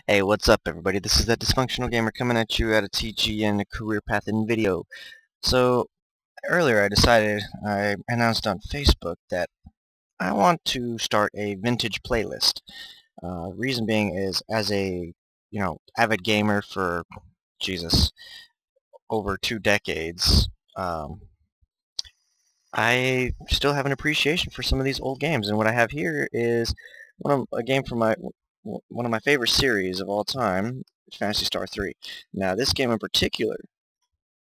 Hey, what's up everybody? This is that Dysfunctional Gamer coming at you at a TG and a career path in video. So, earlier I announced on Facebook that I want to start a vintage playlist. Reason being is, as a, avid gamer for, Jesus, over 2 decades, I still have an appreciation for some of these old games, and what I have here is a game from one of my favorite series of all time, Phantasy Star 3. Now, this game in particular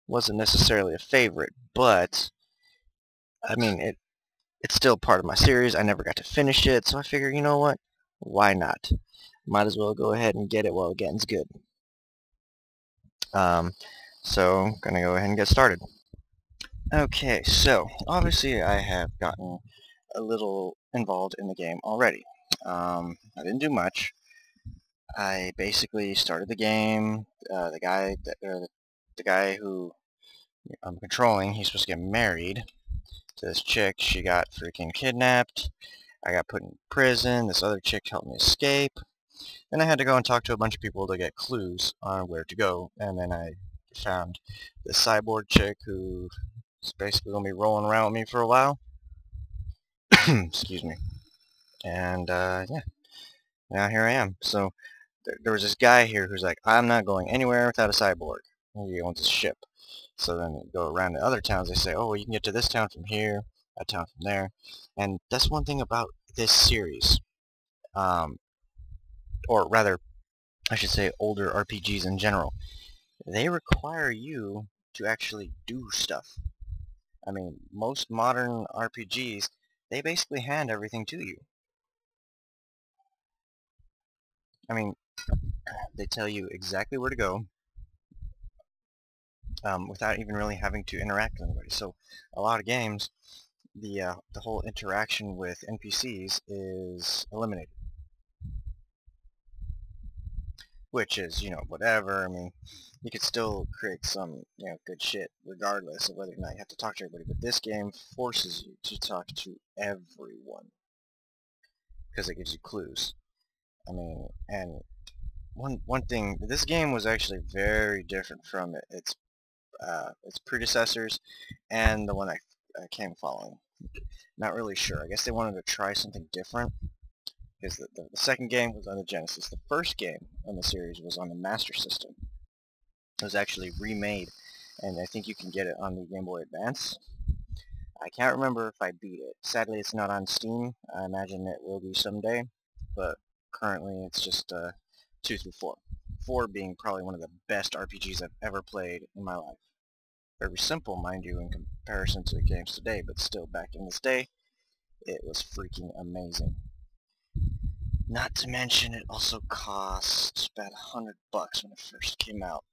wasn't necessarily a favorite, but I mean it's still part of my series. I never got to finish it, so I figure, you know what? Why not? Might as well go ahead and get it while the getting's good. Um, so gonna go ahead and get started. Okay, so obviously I have gotten a little involved in the game already. I didn't do much. I basically started the game. The guy who I'm controlling, he's supposed to get married to this chick. She got freaking kidnapped. I got put in prison. This other chick helped me escape. Then I had to go and talk to a bunch of people to get clues on where to go. And then I found this cyborg chick who is basically going to be rolling around with me for a while. Excuse me. And, yeah. Now here I am. So, there was this guy here who's like, I'm not going anywhere without a cyborg. He owns a ship. So then you go around to other towns, they say, oh, well, you can get to this town from here, that town from there. And that's one thing about this series. Or rather, I should say older RPGs in general. They require you to actually do stuff. I mean, most modern RPGs, they basically hand everything to you. I mean, they tell you exactly where to go, without even really having to interact with anybody. So a lot of games, the whole interaction with NPCs is eliminated, which is, whatever. I mean, you could still create some, good shit regardless of whether or not you have to talk to everybody. But this game forces you to talk to everyone because it gives you clues. I mean, and one thing, this game was actually very different from its predecessors and the one I came following. Not really sure. I guess they wanted to try something different, because the second game was on the Genesis. The first game in the series was on the Master System. It was actually remade, and I think you can get it on the Game Boy Advance. I can't remember if I beat it. Sadly, it's not on Steam. I imagine it will be someday, but currently it's just 2 through 4. 4 being probably one of the best RPGs I've ever played in my life. Very simple, mind you, in comparison to the games today, but still, back in this day, it was freaking amazing. Not to mention, it also cost about $100 when it first came out.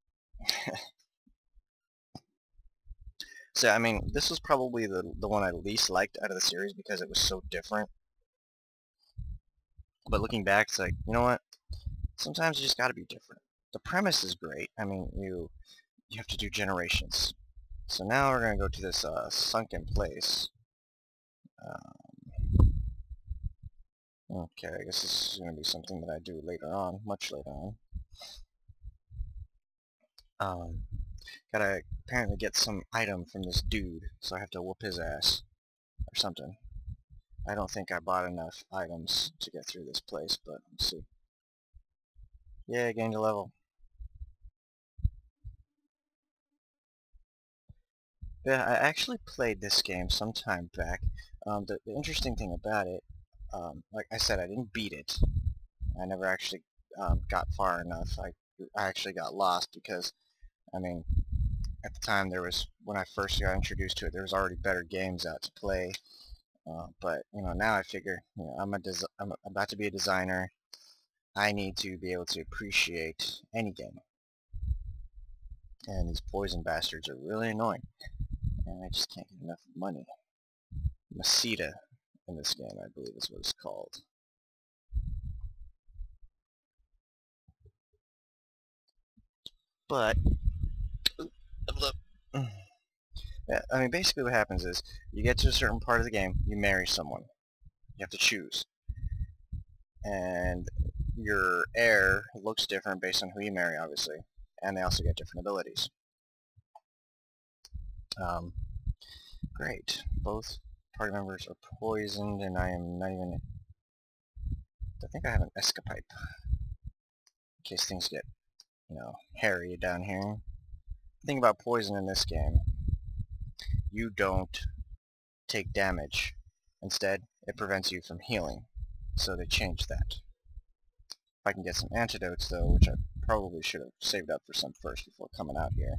So, I mean, this was probably the one I least liked out of the series because it was so different. But looking back, it's like, you know what? Sometimes you just gotta be different. The premise is great. I mean, you have to do generations. So now we're gonna go to this sunken place. Okay, I guess this is gonna be something that I do later on, much later on. Gotta apparently get some item from this dude, so I have to whoop his ass or something. I don't think I bought enough items to get through this place, but let's see. Yeah, I gained a level. Yeah, I actually played this game some time back. The interesting thing about it, like I said, I didn't beat it. I never actually got far enough. I actually got lost because, I mean, at the time when I first got introduced to it, there was already better games out to play. But now I figure, I'm about to be a designer. I need to be able to appreciate any game. And these poison bastards are really annoying. And I just can't get enough money. Masita in this game, I believe is what it's called. But, yeah, I mean, basically what happens is, you get to a certain part of the game, you marry someone. You have to choose. And your heir looks different based on who you marry, obviously, and they also get different abilities. Great. Both party members are poisoned, and I am not even... I think I have an escapipe, in case things get, hairy down here. The thing about poison in this game, you don't take damage. Instead, it prevents you from healing. So they changed that. If I can get some antidotes, though, which I probably should have saved up for some first before coming out here,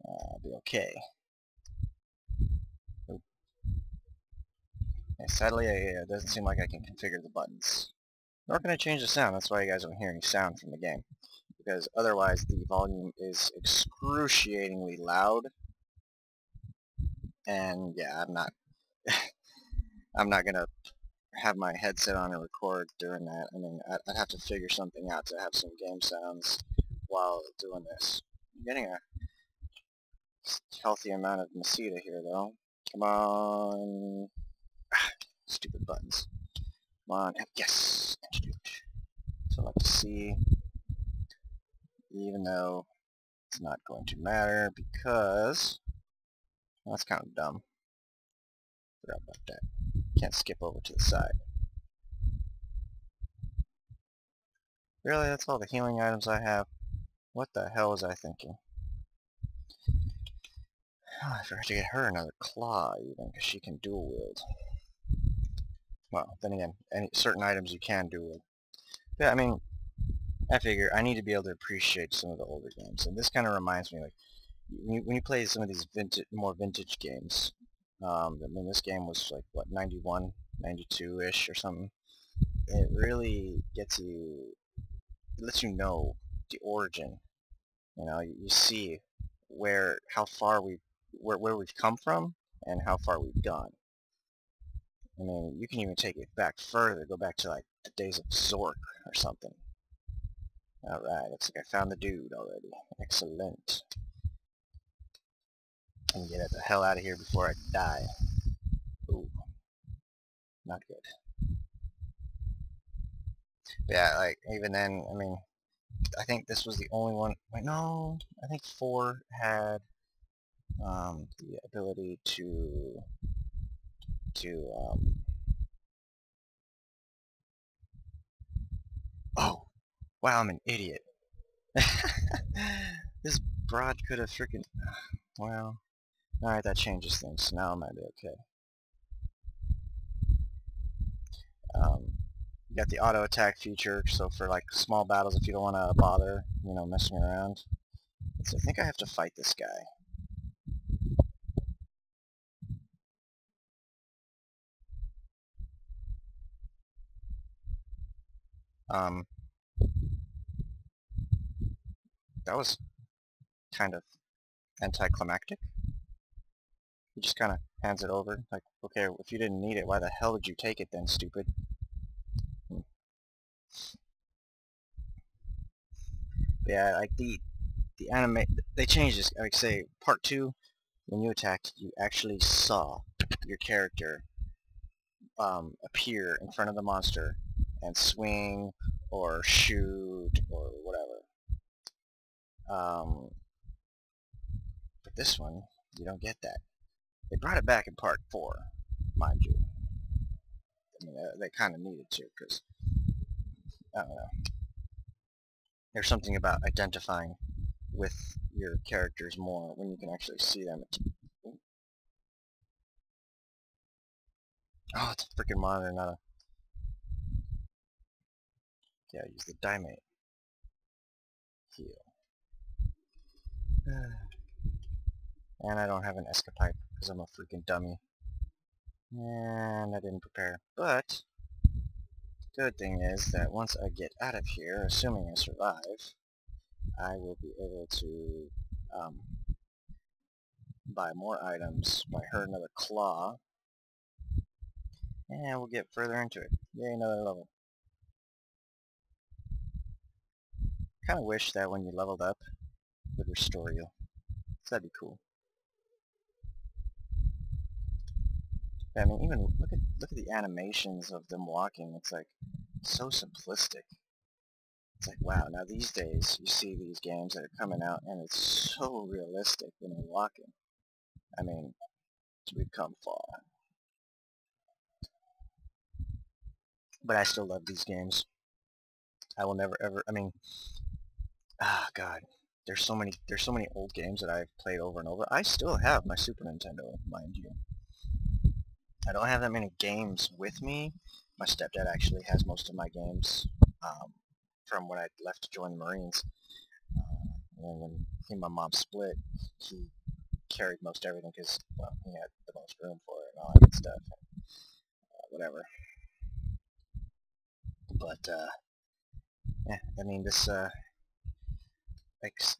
I'll be okay. Sadly, it doesn't seem like I can configure the buttons. Nor can I change the sound. That's why you guys don't hear any sound from the game. Because otherwise the volume is excruciatingly loud. And yeah, I'm not gonna have my headset on and record during that. I mean, I'd have to figure something out to have some game sounds while doing this. I'm getting a healthy amount of Mesita here, though. Come on. Stupid buttons. Come on. Yes! Antidote. So I'd like to see, even though it's not going to matter because... Well, that's kind of dumb. Forgot about that. Can't skip over to the side. Really, that's all the healing items I have? What the hell was I thinking? Oh, I forgot to get her another claw, even, because she can dual wield. Well, then again, certain items you can dual wield. Yeah, I mean, I figure I need to be able to appreciate some of the older games, and this kind of reminds me, like, when you play some of these more vintage games, I mean, this game was like, what, 91, 92-ish or something. It really gets you, it lets you know the origin. You see how far where we've come from and how far we've gone. I mean, you can even take it back further, go back to like the days of Zork or something. Alright, looks like I found the dude already. Excellent. And get the hell out of here before I die. Ooh. Not good. But yeah, like, even then, I mean, I think this was the only one... Wait, no, I think 4 had the ability to oh, wow, I'm an idiot. This broad could have freaking... Well, alright, that changes things, so now I might be okay. You got the auto attack feature, so for like small battles, if you don't want to bother, messing around. So I think I have to fight this guy. That was kind of anticlimactic. He just kind of hands it over, like, okay, if you didn't need it, why the hell did you take it then, stupid? Yeah, like the anime, they changed this. Like, say, part 2, when you attacked, you actually saw your character appear in front of the monster and swing or shoot or whatever. But this one, you don't get that. They brought it back in part 4, mind you. I mean, they kind of needed to, because, I don't know. There's something about identifying with your characters more when you can actually see them. Oh, it's a freaking monitor, not a... Yeah, use the Dimate. Heal. And I don't have an escapipe, because I'm a freaking dummy. And I didn't prepare. But, good thing is that once I get out of here, assuming I survive, I will be able to buy more items, buy her another claw, and we'll get further into it. Yay, another level. Kind of wish that when you leveled up, it would restore you. So that'd be cool. I mean, even look at the animations of them walking. It's like so simplistic. It's like, wow, now these days you see these games that are coming out and it's so realistic when you're walking. I mean, we've come far. But I still love these games. I will never ever, I mean, God, there's so many old games that I've played over and over. I still have my Super Nintendo, mind you. I don't have that many games with me. My stepdad actually has most of my games from when I left to join the Marines. And when he and my mom split, he carried most everything because, well, he had the most room for it and all that good stuff. And, whatever. But, yeah, I mean, this, like,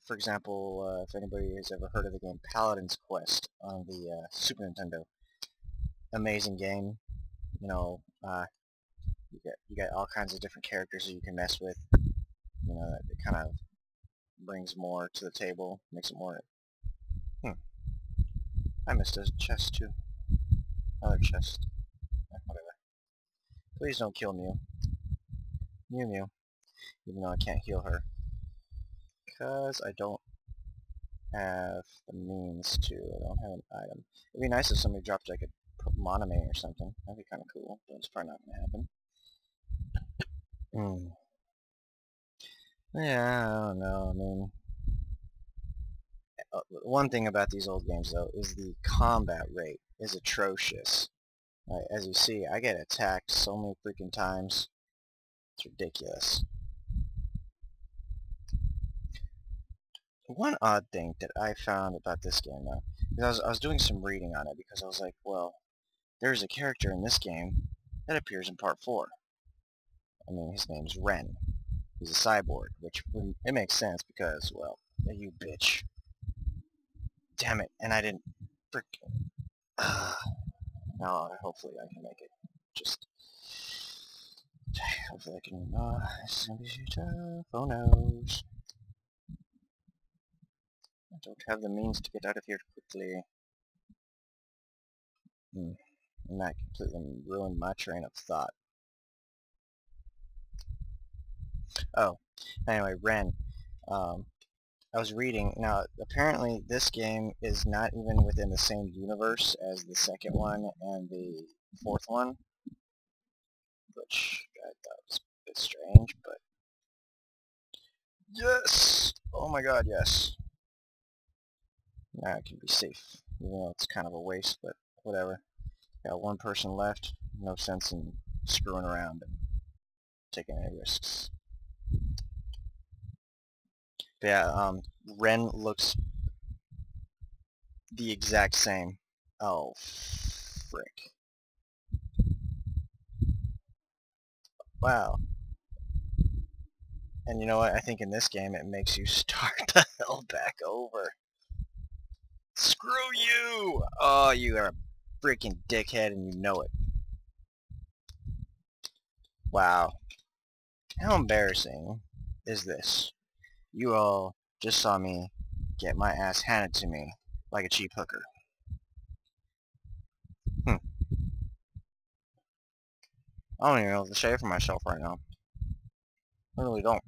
for example, if anybody has ever heard of the game Paladin's Quest on the Super Nintendo, amazing game. You know, you got all kinds of different characters that you can mess with. You know, it kind of brings more to the table, makes it more. I missed a chest too. Another chest. Whatever. Please don't kill Mew. Mew. Even though I can't heal her. Because I don't have the means to. I don't have an item. It'd be nice if somebody dropped like a Monome or something. That'd be kind of cool, but it's probably not going to happen. Yeah, I don't know. I mean, one thing about these old games, though, is the combat rate is atrocious. As you see, I get attacked so many freaking times. It's ridiculous. One odd thing that I found about this game, though, because I was doing some reading on it, because I was like, well, there's a character in this game that appears in Part 4. I mean, his name's Ren. He's a cyborg, which, it makes sense because, well, you bitch. Damn it, and I didn't frickin'... no, hopefully I can make it. Just... hopefully I can... it's gonna be tough. Oh no. I don't have the means to get out of here quickly. And that completely ruined my train of thought. Oh, anyway, Ren. I was reading, now apparently this game is not even within the same universe as the second one and the fourth one, which I thought was a bit strange, but yes! Oh my god, yes. Now I can be safe, even though it's kind of a waste, but whatever. Got one person left, no sense in screwing around and taking any risks. But yeah, Ren looks the exact same. Oh, frick. Wow. And you know what? I think in this game it makes you start the hell back over. Screw you! Oh, you are a freaking dickhead and you know it. Wow. How embarrassing is this? You all just saw me get my ass handed to me like a cheap hooker. I don't even know what to say for myself right now. I really don't.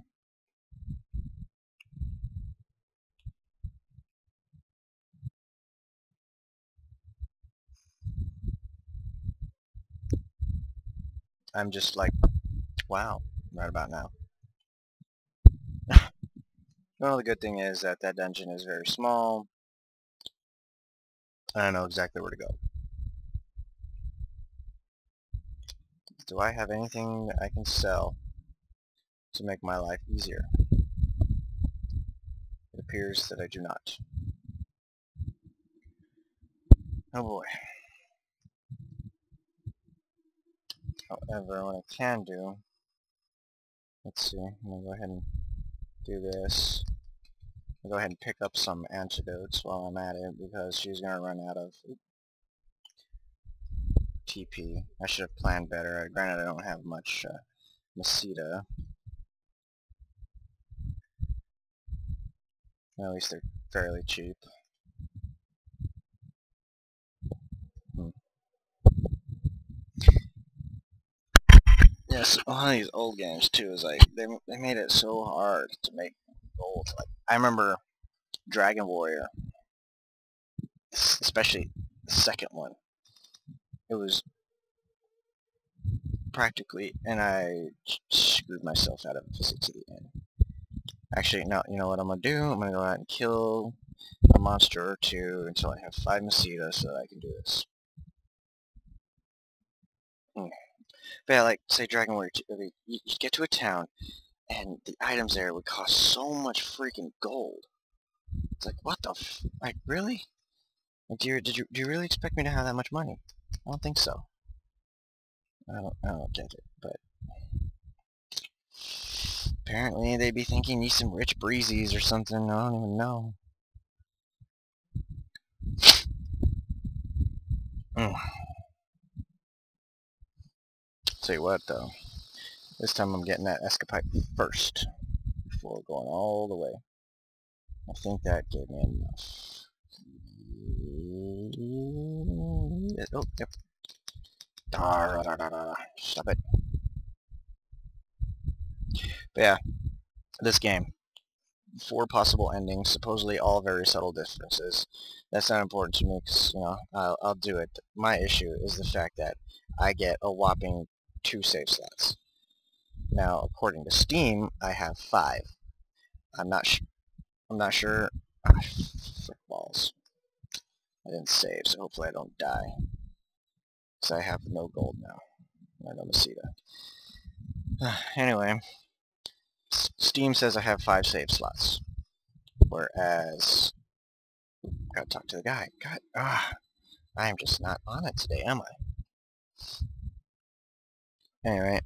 I'm just like, wow, right about now. Well, the good thing is that that dungeon is very small. I know exactly where to go. Do I have anything that I can sell to make my life easier? It appears that I do not. Oh boy. However, what I can do, let's see, I'm going to go ahead and do this. I'll go ahead and pick up some antidotes while I'm at it because she's going to run out of TP. I should have planned better. Granted, I don't have much Masita. At least they're fairly cheap. Yes, one of these old games too is like they made it so hard to make gold. Like I remember Dragon Warrior, especially the second one. It was practically, and I screwed myself out of physics at the end. Actually, no, you know what I'm gonna do? I'm gonna go out and kill a monster or two until I have 5 Masitas so that I can do this. But yeah, like, say Dragon Warrior 2, you get to a town, and the items there would cost so much freaking gold. It's like, what the like, really? Like, do you really expect me to have that much money? I don't think so. I don't get it, but apparently they'd be thinking he's some rich breezies or something. I don't even know. Tell you what, though. This time I'm getting that escapade first before going all the way. I think that gave me enough. Oh, yep. Stop it. But yeah, this game. 4 possible endings, supposedly all very subtle differences. That's not important to me because, you know, I'll do it. My issue is the fact that I get a whopping 2 save slots. Now, according to Steam, I have 5. I'm not sure. Ah, frick balls. I didn't save, so hopefully I don't die. Because I have no gold now. I no Masita. Anyway, Steam says I have 5 save slots. Whereas, gotta talk to the guy. God, I am just not on it today, am I? Anyway,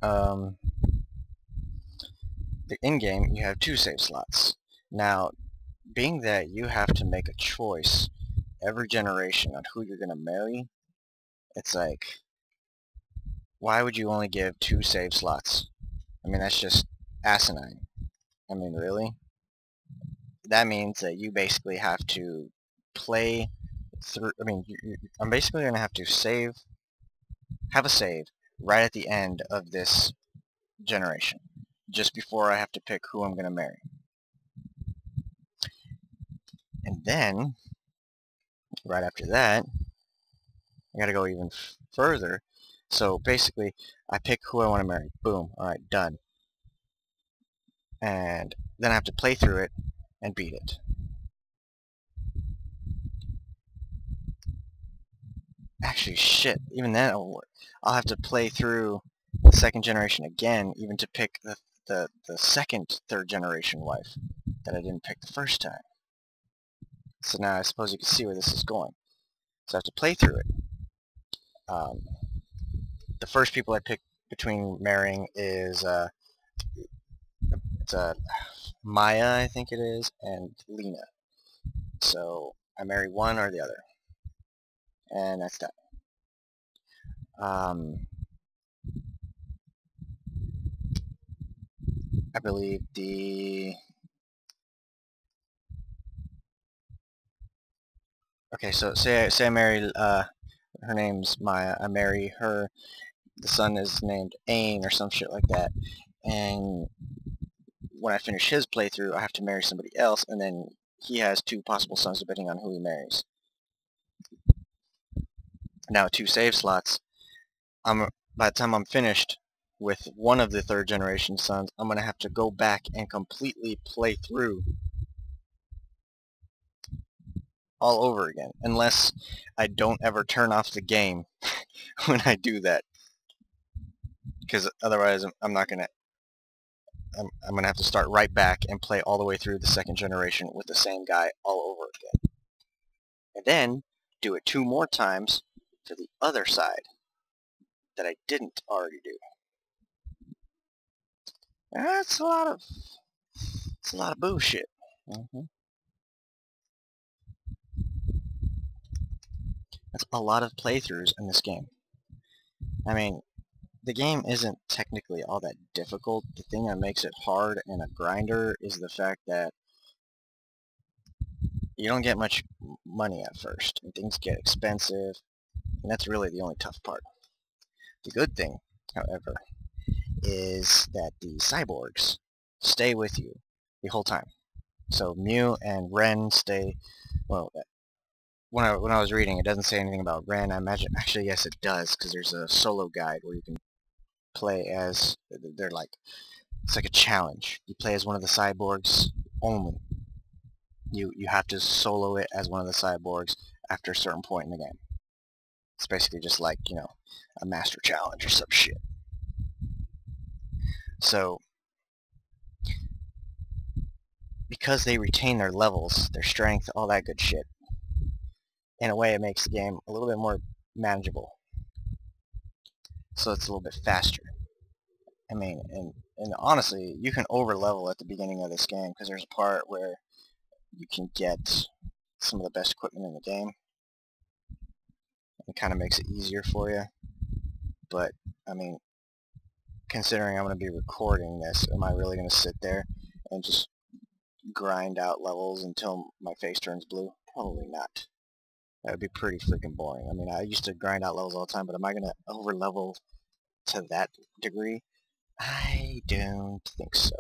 the in-game, you have 2 save slots. Now, being that you have to make a choice every generation on who you're gonna marry, it's like, why would you only give 2 save slots? I mean, that's just asinine. I mean, really? That means that you basically have to play through, I mean, I'm basically gonna have to have a save right at the end of this generation, just before I have to pick who I'm gonna marry. And then, right after that, I gotta go even further. So basically, I pick who I want to marry. Boom. Alright, done. And then I have to play through it and beat it. Actually, shit. Even then it'll work. I'll have to play through the second generation again, even to pick the second third generation wife that I didn't pick the first time. So now I suppose you can see where this is going. So I have to play through it. The first people I pick between marrying is it's Maya, I think it is, and Lena. So I marry one or the other, and that's that. I believe okay, so say I marry her name's Maya. I marry her. The son is named Ain or some shit like that, and when I finish his playthrough, I have to marry somebody else, and then he has 2 possible sons depending on who he marries. Now 2 save slots. By the time I'm finished with one of the third generation sons, I'm gonna have to go back and completely play through all over again, unless I don't ever turn off the game when I do that, because otherwise I'm not gonna. I'm gonna have to start right back and play all the way through the second generation with the same guy all over again, and then do it 2 more times for the other side that I didn't already do. That's a lot of bullshit. That's a lot of playthroughs in this game. I mean, the game isn't technically all that difficult. The thing that makes it hard and a grinder is the fact that you don't get much money at first, and things get expensive, and that's really the only tough part. The good thing, however, is that the cyborgs stay with you the whole time. So Mew and Ren stay, well, when I was reading, it doesn't say anything about Ren. I imagine, actually, yes, it does, because there's a solo guide where you can play as, they're like, it's like a challenge. You play as one of the cyborgs only. You have to solo it as one of the cyborgs after a certain point in the game. It's basically just like, you know, a master challenge or some shit. So, because they retain their levels, their strength, all that good shit, in a way it makes the game a little bit more manageable. So it's a little bit faster. I mean, and honestly, you can over-level at the beginning of this game, because there's a part where you can get some of the best equipment in the game. It kind of makes it easier for you. But, I mean, considering I'm going to be recording this, am I really going to sit there and just grind out levels until my face turns blue? Probably not. That would be pretty freaking boring. I mean, I used to grind out levels all the time, but am I going to over-level to that degree? I don't think so.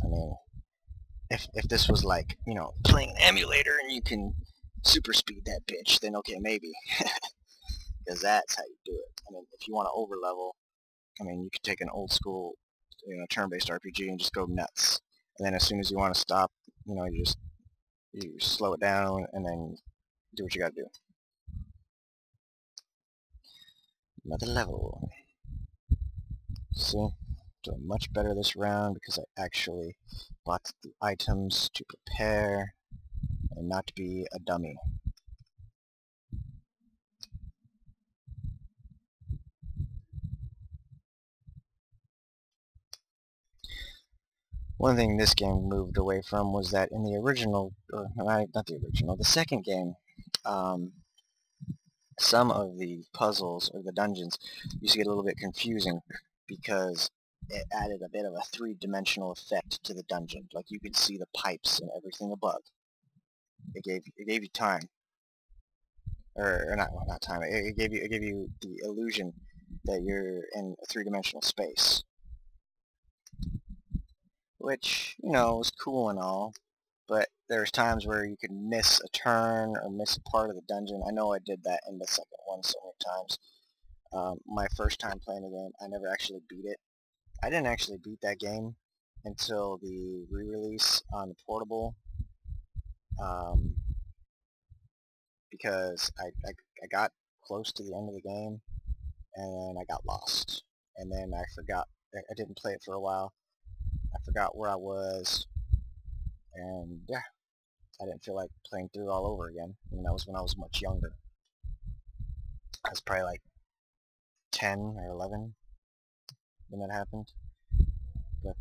I mean, if this was like, you know, playing an emulator and you can super speed that bitch, then okay, maybe. Because that's how you do it. I mean, if you want to over-level, I mean, you could take an old school, you know, turn-based RPG and just go nuts. And then as soon as you want to stop, you know, you slow it down and then do what you gotta do. Another level. See? Doing much better this round because I actually bought the items to prepare and not to be a dummy. One thing this game moved away from was that in the original, or not the original, the second game, some of the puzzles or the dungeons used to get a little bit confusing because it added a bit of a three-dimensional effect to the dungeon. Like you could see the pipes and everything above. It gave you time, or not time. It gave you the illusion that you're in a three-dimensional space, which, you know, was cool and all. But there's times where you could miss a turn or miss a part of the dungeon. I know I did that in the second one so many times. My first time playing the game, I never actually beat it. I didn't actually beat that game until the re-release on the portable, because I got close to the end of the game and I got lost. And then I forgot, I didn't play it for a while. I forgot where I was, and yeah, I didn't feel like playing through it all over again. And that was when I was much younger. I was probably like 10 or 11 when that happened. But,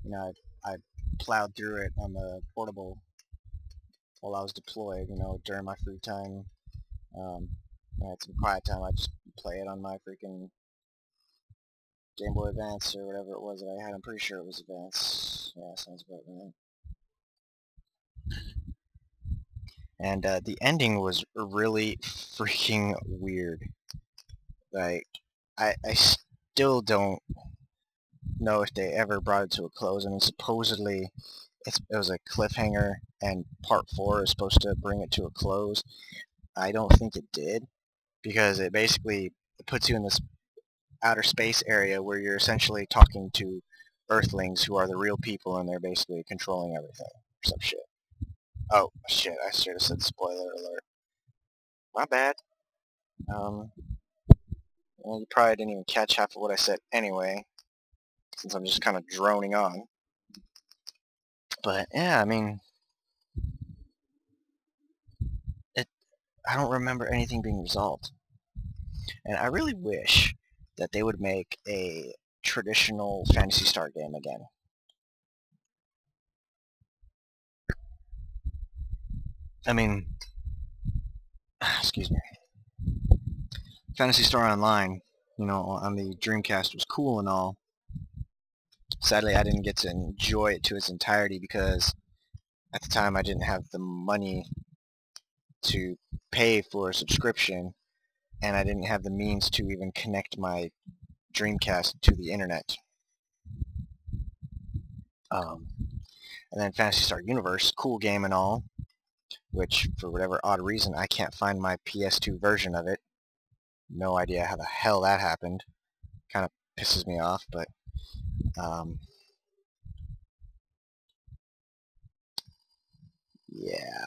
you know, I plowed through it on the portable while I was deployed, you know, during my free time. I had some quiet time, I'd just play it on my freaking Game Boy Advance or whatever it was that I had. I'm pretty sure it was Advance. Yeah, sounds about right. And the ending was really freaking weird. Like, I still don't know if they ever brought it to a close. I mean, supposedly it was a cliffhanger, and part 4 is supposed to bring it to a close. I don't think it did, because it basically puts you in this outer space area where you're essentially talking to Earthlings who are the real people, and they're basically controlling everything or some shit. Oh, shit, I should have said spoiler alert. My bad. Well, you probably didn't even catch half of what I said anyway, since I'm just kind of droning on. But, yeah, I mean, I don't remember anything being resolved. And I really wish that they would make a traditional Phantasy Star game again. I mean, excuse me. Phantasy Star Online, you know, on the Dreamcast was cool and all. Sadly, I didn't get to enjoy it to its entirety because at the time I didn't have the money to pay for a subscription, and I didn't have the means to even connect my Dreamcast to the internet. And then Phantasy Star Universe, cool game and all, which for whatever odd reason I can't find my PS2 version of it. No idea how the hell that happened. Kind of pisses me off, but yeah,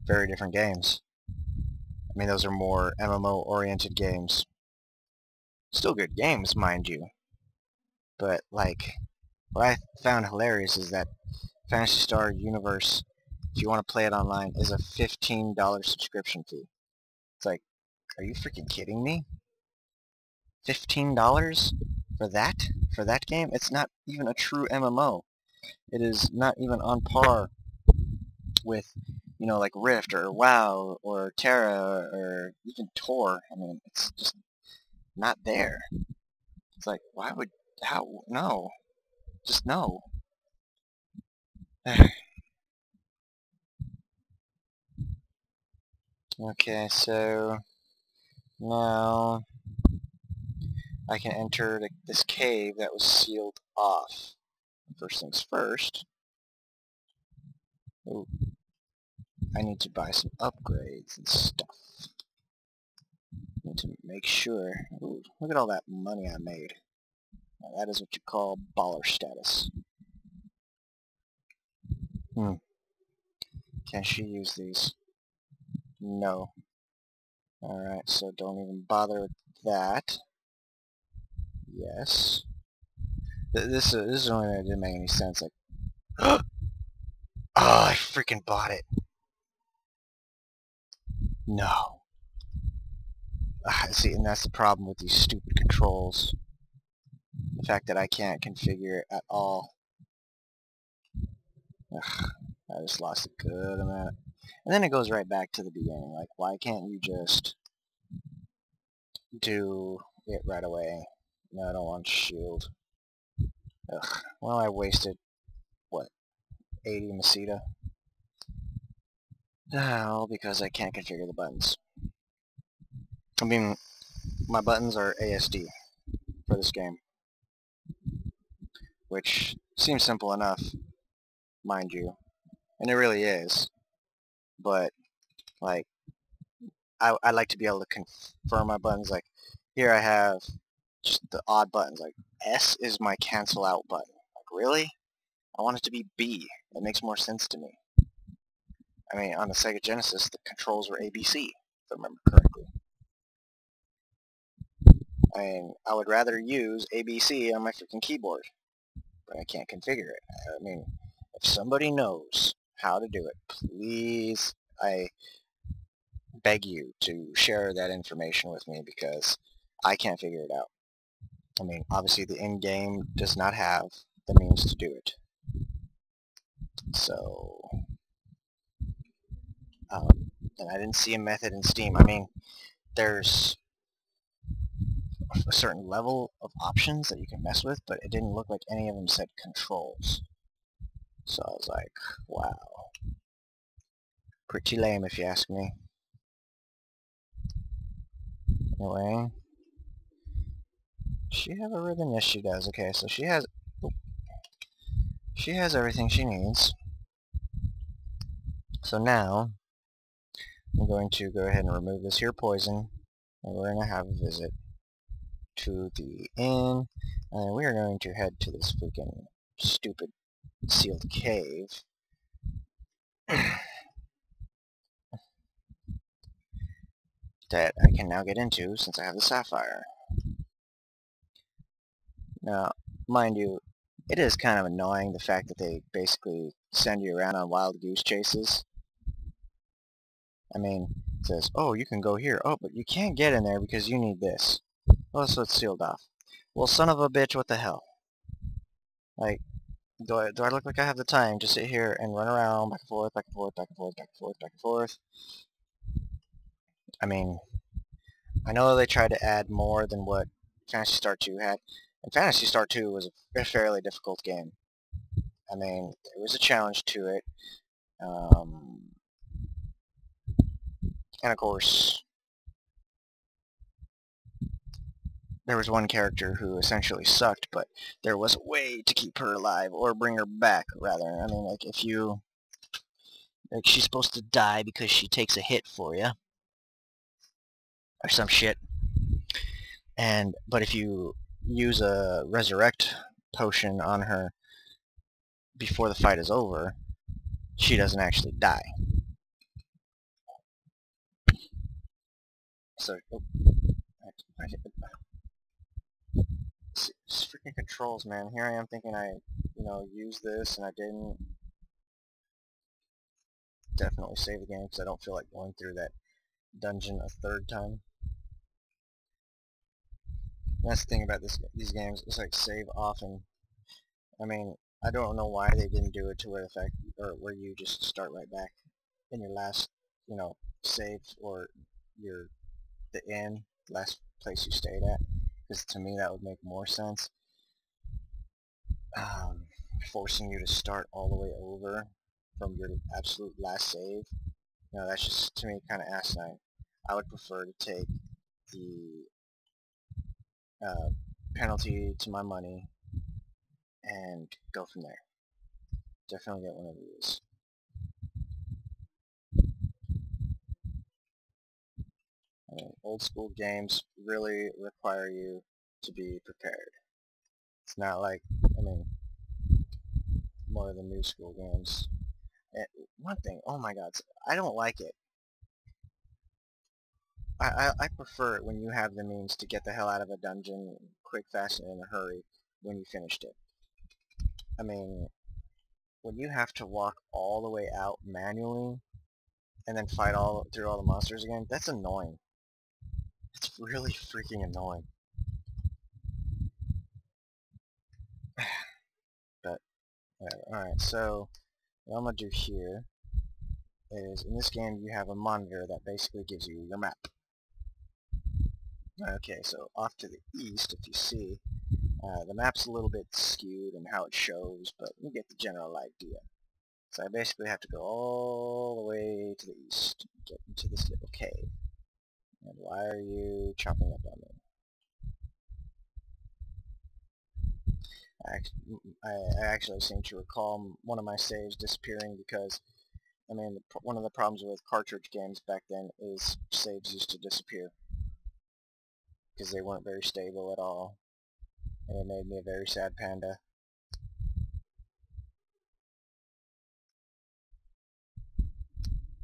very different games. I mean, those are more MMO-oriented games. Still good games, mind you. But, like, what I found hilarious is that Phantasy Star Universe, if you want to play it online, is a $15 subscription fee. It's like, are you freaking kidding me? $15 for that? For that game? It's not even a true MMO. It is not even on par with, you know, like Rift or WoW or Terra or even Tor. I mean, it's just not there. It's like, why would, how, no. Just no. Okay, so now I can enter this cave that was sealed off. First things first. Ooh, I need to buy some upgrades and stuff. I need to make sure. Ooh, look at all that money I made. Now that is what you call baller status. Can she use these? No. Alright, so don't even bother with that. Yes. This is the only thing that didn't make any sense. Like, oh, I freaking bought it. No. See, and that's the problem with these stupid controls. The fact that I can't configure it at all. Ugh, I just lost a good amount. And then it goes right back to the beginning. Like, why can't you just do it right away? No, I don't want shield. Ugh. Well, I wasted, what, 80 Masita? All because I can't configure the buttons. I mean, my buttons are ASD for this game, which seems simple enough, mind you, and it really is, but, like, I like to be able to confirm my buttons. Like, here I have just the odd buttons, like, S is my cancel out button. Like, really? I want it to be B. It makes more sense to me. I mean, on the Sega Genesis, the controls were ABC, if I remember correctly. I mean, I would rather use ABC on my freaking keyboard, but I can't configure it. I mean, if somebody knows how to do it, please, I beg you to share that information with me, because I can't figure it out. I mean, obviously the in-game does not have the means to do it. So, and I didn't see a method in Steam. I mean, there's a certain level of options that you can mess with, but it didn't look like any of them said controls. So I was like, wow. Pretty lame, if you ask me. Anyway. Does she have a ribbon? Yes, she does. Okay, so she has everything she needs. So now, I'm going to go ahead and remove this here poison, and we're going to have a visit to the inn, and we are going to head to this freaking stupid sealed cave. That I can now get into since I have the sapphire. Now, mind you, it is kind of annoying the fact that they basically send you around on wild goose chases. I mean, it says, oh, you can go here. Oh, but you can't get in there because you need this. Oh, so it's sealed off. Well, son of a bitch, what the hell? Like, do I look like I have the time to sit here and run around back and forth, back and forth, back and forth, back and forth, back and forth? I mean, I know they tried to add more than what Phantasy Star 2 had, and Phantasy Star 2 was a fairly difficult game. I mean, there was a challenge to it, and of course, there was one character who essentially sucked, but there was a way to keep her alive, or bring her back, rather. I mean, like, if you... Like, she's supposed to die because she takes a hit for you, or some shit. But if you use a resurrect potion on her before the fight is over, she doesn't actually die. So, oh, it's freaking controls, man. Here I am thinking I, used this and I didn't. Definitely save the game because I don't feel like going through that dungeon a third time. That's the thing about these games. It's like save often. I mean, I don't know why they didn't do it to where where you just start right back in your last, save, or your the inn, last place you stayed at. Because to me that would make more sense. Um, Forcing you to start all the way over from your absolute last save, that's just, to me, kind of asinine. I would prefer to take the penalty to my money and go from there. Definitely get one of these. I mean, old school games really require you to be prepared. It's not like, I mean, more of the new school games. And one thing, oh my god, I don't like it. I prefer it when you have the means to get the hell out of a dungeon quick, fast, and in a hurry when you finished it. I mean, when you have to walk all the way out manually and then fight through all the monsters again, that's annoying. It's really freaking annoying. But, whatever. Alright, so what I'm going to do here is, in this game you have a monitor that basically gives you your map. Okay, so off to the east, if you see, the map's a little bit skewed in how it shows, but you get the general idea. So I basically have to go all the way to the east, get into this little cave. And why are you chopping up on me? I actually seem to recall one of my saves disappearing because, I mean, one of the problems with cartridge games back then is saves used to disappear because they weren't very stable at all, and it made me a very sad panda.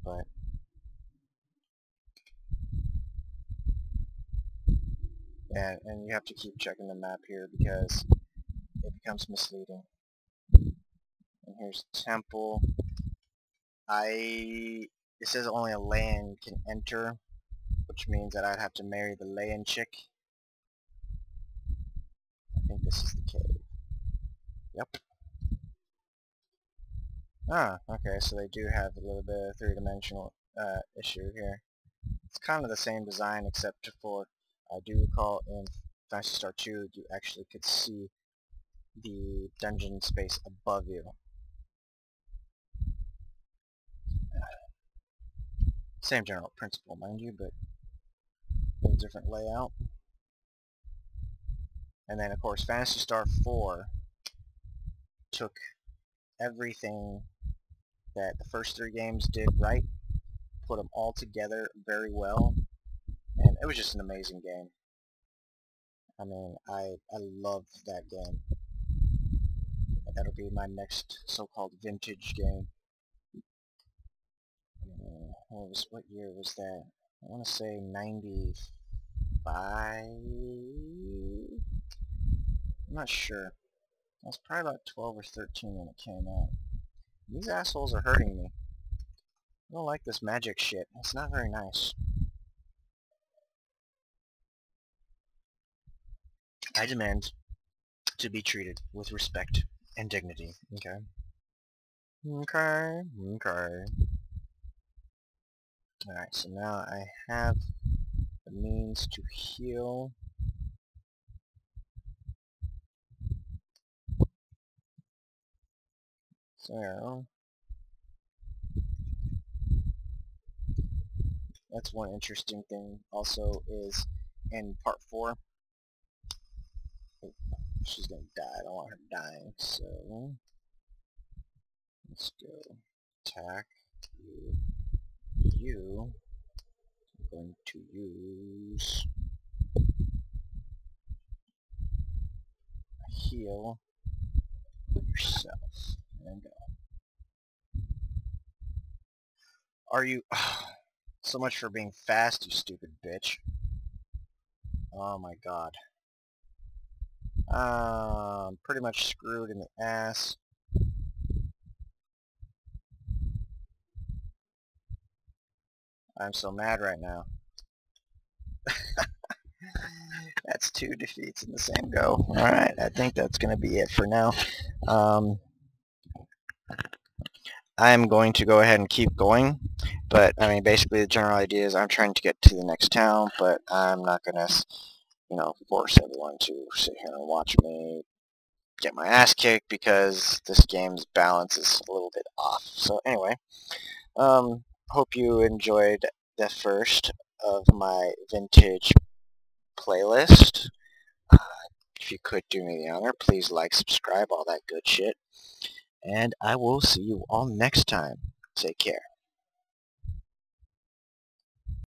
But yeah, and you have to keep checking the map here because it becomes misleading. And here's the temple. It says only a Layan can enter, which means that I'd have to marry the Layan chick. I think this is the cave. Yep. Ah, okay, so they do have a little bit of three-dimensional issue here. It's kind of the same design except for, I do recall in Phantasy Star 2 you actually could see the dungeon space above you. Same general principle, mind you, but a little different layout. And then, of course, Phantasy Star 4 took everything that the first three games did right, put them all together very well, and it was just an amazing game. I mean, I loved that game. That'll be my next so-called vintage game. What year was that? I want to say 95? I'm not sure. I was probably about 12 or 13 when it came out. These assholes are hurting me. I don't like this magic shit. It's not very nice. I demand to be treated with respect and dignity. Okay? Okay. Okay. Alright, so now I have the means to heal. So that's one interesting thing also is in part 4 She's gonna die. I don't want her dying, so let's go attack you. You I'm going to use a heal yourself. And are you so much for being fast, you stupid bitch. Oh my god. Pretty much screwed in the ass. I'm so mad right now. That's 2 defeats in the same go. Alright, I think that's going to be it for now. I'm going to go ahead and keep going, but I mean basically the general idea is I'm trying to get to the next town, but I'm not going to, force everyone to sit here and watch me get my ass kicked because this game's balance is a little bit off. So anyway, hope you enjoyed the first of my vintage playlist. If you could do me the honor, please like, subscribe, all that good shit. And I will see you all next time. Take care.